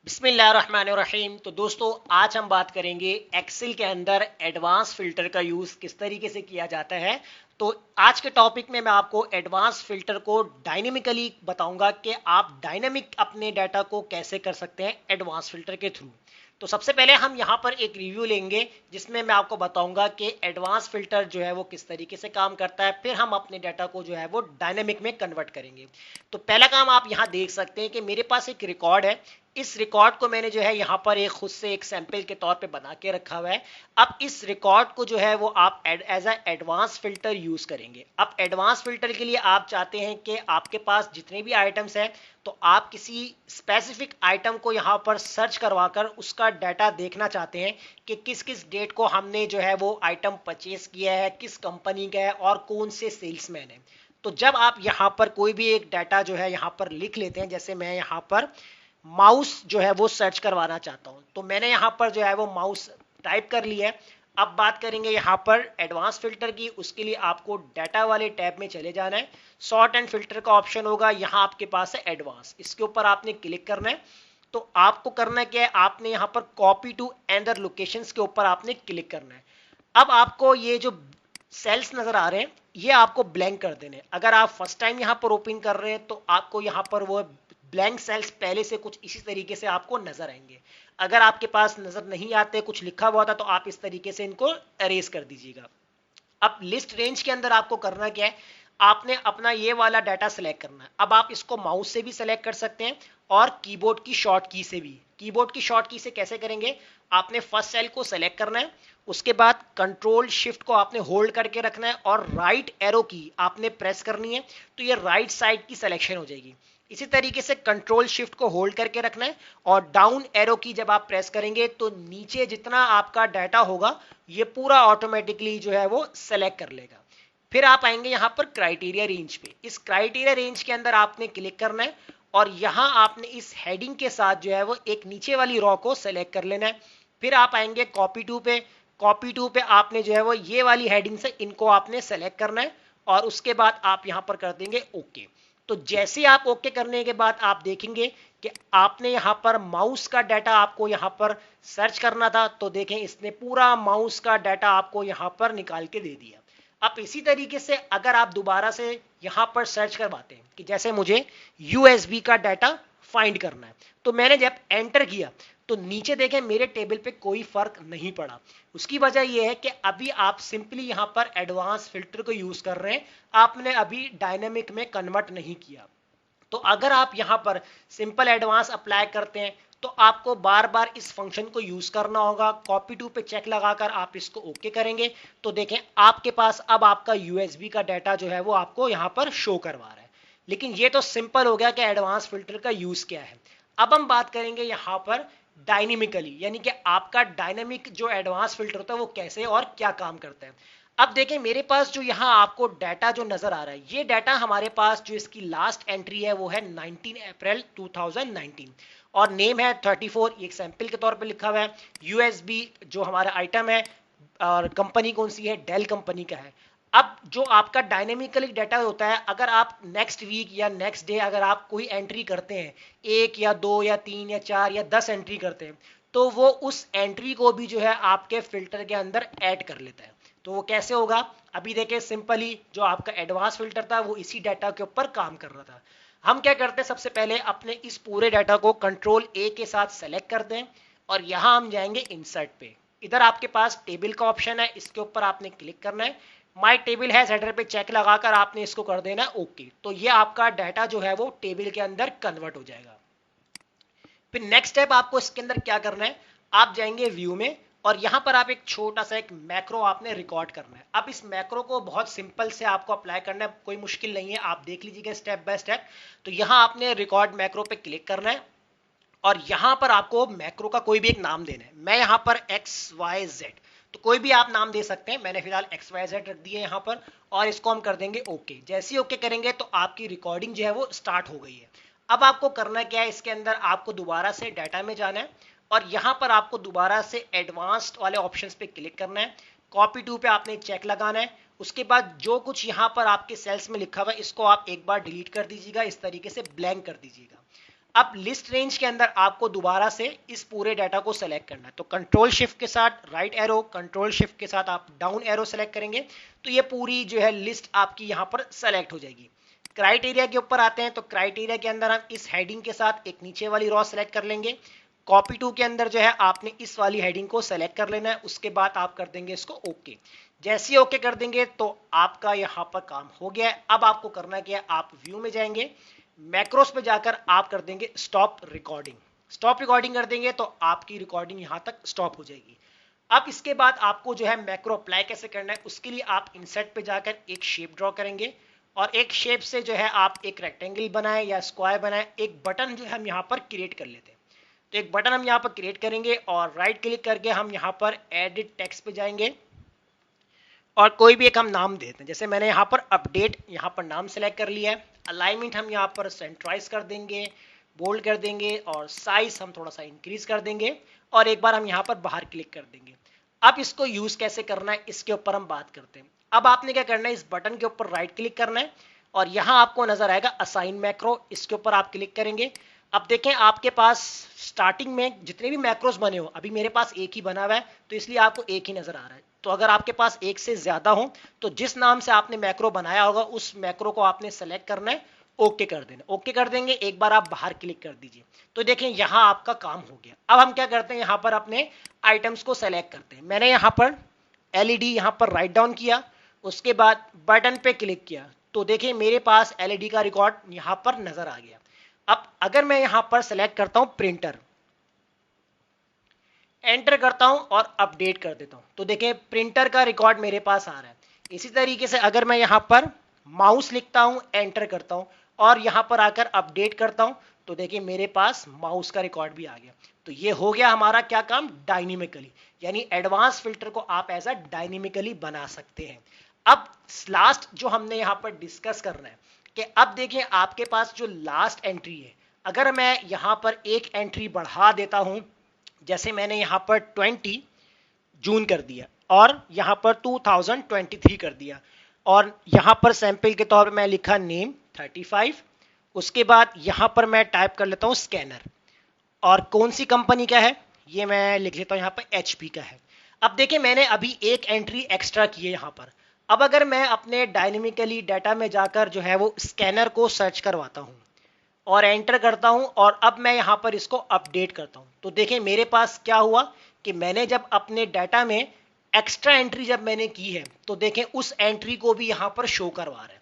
बिस्मिल्लाहिर्रहमानिर्रहीम। तो दोस्तों, आज हम बात करेंगे एक्सेल के अंदर एडवांस फिल्टर का यूज़ किस तरीके से किया जाता है। तो आज के टॉपिक में मैं आपको एडवांस फिल्टर को डायनेमिकली बताऊंगा कि आप डायनेमिक अपने डाटा को कैसे कर सकते हैं एडवांस फिल्टर के थ्रू। तो सबसे पहले हम यहाँ पर एक रिव्यू लेंगे जिसमें मैं आपको बताऊंगा कि एडवांस फिल्टर जो है वो किस तरीके से काम करता है, फिर हम अपने डाटा को जो है वो डायनेमिक में कन्वर्ट करेंगे। तो पहला काम आप यहाँ देख सकते हैं कि मेरे पास एक रिकॉर्ड है। इस रिकॉर्ड को मैंने जो है यहाँ पर एक खुद से एक सैंपल के तौर पे बना के रखा हुआ है। अब इस रिकॉर्ड को जो है वो आप as a advance filter use करेंगे। अब एडवांस फिल्टर के लिए आप चाहते हैं कि आपके पास जितने भी आइटम्स हैं, तो आप किसी स्पेसिफिक आइटम को यहाँ पर सर्च करवाकर उसका डाटा देखना चाहते हैं कि किस किस डेट को हमने जो है वो आइटम परचेज किया है, किस कंपनी का है और कौन से सेल्समैन है। तो जब आप यहाँ पर कोई भी एक डाटा जो है यहाँ पर लिख लेते हैं, जैसे मैं यहाँ पर माउस जो है वो सर्च करवाना चाहता हूं, तो मैंने यहां पर जो है वो माउस टाइप कर लिया है। अब बात करेंगे यहां पर एडवांस फिल्टर की। उसके लिए आपको डाटा वाले टैब में चले जाना है। सॉर्ट एंड फिल्टर का ऑप्शन होगा, यहां आपके पास है एडवांस, इसके ऊपर आपने क्लिक करना है। तो आपको करना क्या है, आपने यहां पर कॉपी टू एंदर लोकेशंस के ऊपर आपने क्लिक करना है। अब आपको ये जो सेल्स नजर आ रहे हैं, ये आपको ब्लैंक कर देने। अगर आप फर्स्ट टाइम यहां पर ओपन कर रहे हैं तो आपको यहां पर वो ब्लैंक सेल्स पहले से कुछ इसी तरीके से आपको नजर आएंगे। अगर आपके पास नजर नहीं आते, कुछ लिखा हुआ था, तो आप इस तरीके से इनको अरेज कर दीजिएगा। अब लिस्ट रेंज के अंदर आपको करना क्या है, आपने अपना ये वाला डाटा सेलेक्ट करना है। अब आप इसको माउस से भी सेलेक्ट कर सकते हैं और कीबोर्ड की शॉर्ट की से भी। कीबोर्ड की शॉर्ट की से कैसे करेंगे, आपने फर्स्ट सेल को सेलेक्ट करना है, उसके बाद कंट्रोल शिफ्ट को आपने होल्ड करके रखना है और राइट एरो की आपने प्रेस करनी है, तो ये राइट साइड की सिलेक्शन हो जाएगी। इसी तरीके से कंट्रोल शिफ्ट को होल्ड करके रखना है और डाउन एरो की जब आप प्रेस करेंगे तो नीचे जितना आपका डाटा होगा ये पूरा ऑटोमेटिकली जो है वो सेलेक्ट कर लेगा। फिर आप आएंगे यहां पर क्राइटेरिया रेंज पे। इस क्राइटेरिया रेंज के अंदर आपने क्लिक करना है और यहां आपने इस हेडिंग के साथ जो है वो एक नीचे वाली रॉ को सेलेक्ट कर लेना है। फिर आप आएंगे कॉपी टू पे। कॉपी टू पे आपने जो है वो ये वाली हेडिंग से इनको आपने सेलेक्ट करना है और उसके बाद आप यहां पर कर देंगे ओके। तो जैसे आप ओके करने के बाद आप देखेंगे कि आपने यहां पर माउस का डाटा आपको यहां पर सर्च करना था, तो देखें इसने पूरा माउस का डाटा आपको यहां पर निकाल के दे दिया। अब इसी तरीके से अगर आप दोबारा से यहां पर सर्च करवाते हैं कि जैसे मुझे यूएसबी का डाटा फाइंड करना है, तो मैंने जब एंटर किया तो नीचे देखें मेरे टेबल पे कोई फर्क नहीं पड़ा। उसकी वजह यह है कि अभी आप सिंपली यहां पर एडवांस फिल्टर को यूज कर रहे हैं, आपने अभी डायनेमिक में कन्वर्ट नहीं किया। तो अगर आप यहां पर सिंपल एडवांस अप्लाई करते हैं तो आपको बार बार इस फंक्शन को यूज करना होगा। कॉपी टू पे चेक लगाकर आप इसको ओके करेंगे तो देखें आपके पास अब आपका यूएसबी का डाटा जो है वो आपको यहां पर शो करवा रहा है। लेकिन ये तो सिंपल हो गया कि एडवांस फिल्टर का यूज क्या है। अब हम बात करेंगे यहां पर डायनेमिकली, यानी कि आपका डायनेमिक जो एडवांस फिल्टर होता है वो कैसे और क्या काम करता है। अब देखें मेरे पास जो यहाँ आपको डाटा जो नजर आ रहा है, ये डाटा हमारे पास जो इसकी लास्ट एंट्री है वो है 19 अप्रैल 2019 और नेम है 34, एक सैंपल के तौर पे लिखा हुआ है। यूएसबी जो हमारा आइटम है और कंपनी कौन सी है, डेल कंपनी का है। अब जो आपका डायनेमिकली डाटा होता है, अगर आप नेक्स्ट वीक या नेक्स्ट डे अगर आप कोई एंट्री करते हैं, एक या दो या तीन या चार या 10 एंट्री करते हैं, तो वो उस एंट्री को भी जो है आपके फिल्टर के अंदर ऐड कर लेता है। तो वो कैसे होगा, अभी देखिए सिंपली जो आपका एडवांस फिल्टर था वो इसी डाटा के ऊपर काम कर रहा था। हम क्या करते हैं, सबसे पहले अपने इस पूरे डाटा को कंट्रोल ए के साथ सेलेक्ट करते हैं और यहां हम जाएंगे इंसर्ट पे। इधर आपके पास टेबल का ऑप्शन है, इसके ऊपर आपने क्लिक करना है। माय टेबल है सेटर पे चेक लगाकर आपने इसको कर देना है ओके। तो ये आपका डाटा जो है वो टेबल के अंदर कन्वर्ट हो जाएगा। फिर नेक्स्ट स्टेप आपको इसके अंदर क्या करना है, आप जाएंगे व्यू में और यहां पर आप एक छोटा सा एक मैक्रो आपने रिकॉर्ड करना है। अब इस मैक्रो को बहुत सिंपल से आपको अप्लाई करना है, कोई मुश्किल नहीं है, आप देख लीजिएगा स्टेप बाय स्टेप। तो यहां आपने रिकॉर्ड मैक्रो पे क्लिक करना है और यहां पर आपको मैक्रो का कोई भी एक नाम देना है। मैं यहां पर XYZ, तो कोई भी आप नाम दे सकते हैं, मैंने फिलहाल XYZ रख दिया यहां पर और इसको हम कर देंगे ओके। जैसे ही ओके करेंगे तो आपकी रिकॉर्डिंग जो है वो स्टार्ट हो गई है। अब आपको करना क्या है, इसके अंदर आपको दोबारा से डाटा में जाना है और यहां पर आपको दोबारा से एडवांस्ड वाले ऑप्शंस पे क्लिक करना है। कॉपी टू पे आपने चेक लगाना है। उसके बाद जो कुछ यहां पर आपके सेल्स में लिखा हुआ है इसको आप एक बार डिलीट कर दीजिएगा, इस तरीके से ब्लैंक कर दीजिएगा। अब लिस्ट रेंज के अंदर आपको दोबारा से इस पूरे डाटा को सेलेक्ट करना है। तो कंट्रोल शिफ्ट के साथ राइट एरो, कंट्रोल शिफ्ट के साथ आप डाउन एरो सेलेक्ट करेंगे तो ये पूरी जो है लिस्ट आपकी यहाँ पर सेलेक्ट हो जाएगी। क्राइटेरिया के ऊपर आते हैं तो क्राइटेरिया के अंदर हम इस हेडिंग के साथ एक नीचे वाली रॉ सेलेक्ट कर लेंगे। कॉपी टू के अंदर जो है आपने इस वाली हेडिंग को सेलेक्ट कर लेना है, उसके बाद आप कर देंगे इसको ओके। जैसे ही ओके कर देंगे तो आपका यहाँ पर काम हो गया है। अब आपको करना क्या है, आप व्यू में जाएंगे, मैक्रोस पे जाकर आप कर देंगे स्टॉप रिकॉर्डिंग। स्टॉप रिकॉर्डिंग कर देंगे तो आपकी रिकॉर्डिंग यहां तक स्टॉप हो जाएगी। अब इसके बाद आपको जो है मैक्रो अप्लाई कैसे करना है, उसके लिए आप इंसर्ट पे जाकर एक शेप ड्रॉ करेंगे और एक शेप से जो है आप एक रेक्टेंगल बनाए या स्क्वायर बनाए, एक बटन जो है हम यहाँ पर क्रिएट कर लेते हैं। तो एक बटन हम यहाँ पर क्रिएट करेंगे और राइट क्लिक करके हम यहाँ पर एडिट टेक्स्ट पे जाएंगे और कोई भी एक हम नाम देते हैं। जैसे मैंने यहाँ पर अपडेट यहाँ पर नाम सेलेक्ट कर लिया है। अलाइनमेंट हम यहाँ पर सेंट्राइज कर देंगे, बोल्ड कर देंगे और साइज हम थोड़ा सा इंक्रीज कर देंगे और एक बार हम यहाँ पर बाहर क्लिक कर देंगे। अब इसको यूज कैसे करना है इसके ऊपर हम बात करते हैं। अब आपने क्या करना है, इस बटन के ऊपर राइट क्लिक करना है और यहाँ आपको नजर आएगा असाइन मैक्रो, इसके ऊपर आप क्लिक करेंगे। अब देखें आपके पास स्टार्टिंग में जितने भी मैक्रोस बने हो, अभी मेरे पास एक ही बना हुआ है तो इसलिए आपको एक ही नजर आ रहा है। तो अगर आपके पास एक से ज्यादा हो तो जिस नाम से आपने मैक्रो बनाया होगा उस मैक्रो को आपने सेलेक्ट करना है, ओके कर देना। ओके कर देंगे, एक बार आप बाहर क्लिक कर दीजिए तो देखें यहां आपका काम हो गया। अब हम क्या करते हैं, यहां पर अपने आइटम्स को सेलेक्ट करते हैं। मैंने यहां पर एलईडी यहां पर राइट डाउन किया, उसके बाद बटन पे क्लिक किया तो देखिए मेरे पास एलईडी का रिकॉर्ड यहां पर नजर आ गया। अब अगर मैं यहां पर सेलेक्ट करता हूं प्रिंटर, एंटर करता हूं और अपडेट कर देता हूं तो देखिए प्रिंटर का रिकॉर्ड मेरे पास आ रहा है। इसी तरीके से अगर मैं यहां पर माउस लिखता हूं, एंटर करता हूं और यहां पर आकर अपडेट करता हूं तो देखिए मेरे पास माउस का रिकॉर्ड भी आ गया। तो ये हो गया हमारा क्या काम, डायनेमिकली, यानी एडवांस फिल्टर को आप एज अ डायनेमिकली बना सकते हैं। अब लास्ट जो हमने यहां पर डिस्कस करना है कि अब देखिए आपके पास जो लास्ट एंट्री है, अगर मैं यहां पर एक एंट्री बढ़ा देता हूं, जैसे मैंने यहां पर 20 जून कर दिया और यहां पर 2023 कर दिया और यहां पर सैंपल के तौर पर मैं लिखा नेम 35, उसके बाद यहां पर मैं टाइप कर लेता हूं स्कैनर और कौन सी कंपनी का है ये मैं लिख लेता हूं, यहां पर एचपी का है। अब देखिए मैंने अभी एक एंट्री एक्स्ट्रा की है यहां पर। अब अगर मैं अपने डायनेमिकली डाटा में जाकर जो है वो स्कैनर को सर्च करवाता हूं और एंटर करता हूं और अब मैं यहां पर इसको अपडेट करता हूं तो देखें मेरे पास क्या हुआ कि मैंने जब अपने डाटा में एक्स्ट्रा एंट्री जब मैंने की है तो देखें उस एंट्री को भी यहां पर शो करवा रहा है।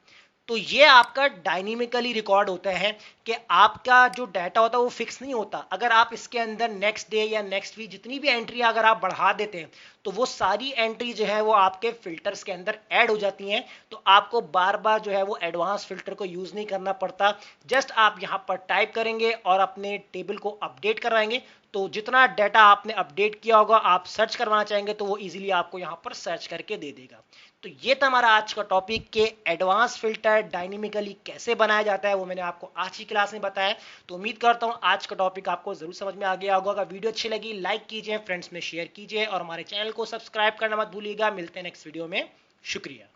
तो ये आपका डायनेमिकली रिकॉर्ड होता है कि आपका जो डाटा होता है वो फिक्स नहीं होता। अगर आप इसके अंदर नेक्स्ट डे या नेक्स्ट वीक जितनी भी एंट्री अगर आप बढ़ा देते हैं तो वो सारी एंट्री जो है वो आपके फिल्टर्स के अंदर ऐड हो जाती हैं। तो आपको बार बार जो है वो एडवांस फिल्टर को यूज नहीं करना पड़ता, जस्ट आप यहाँ पर टाइप करेंगे और अपने टेबल को अपडेट कराएंगे तो जितना डाटा आपने अपडेट किया होगा आप सर्च करवाना चाहेंगे तो वो इजीली आपको यहाँ पर सर्च करके दे देगा। तो ये था हमारा आज का टॉपिक के एडवांस फिल्टर डायनेमिकली कैसे बनाया जाता है, वो मैंने आपको आज की क्लास में बताया। तो उम्मीद करता हूँ आज का टॉपिक आपको जरूर समझ में आ गया होगा। अगर वीडियो अच्छी लगी लाइक कीजिए, फ्रेंड्स में शेयर कीजिए और हमारे चैनल को सब्सक्राइब करना मत भूलिएगा। मिलते हैं नेक्स्ट वीडियो में, शुक्रिया।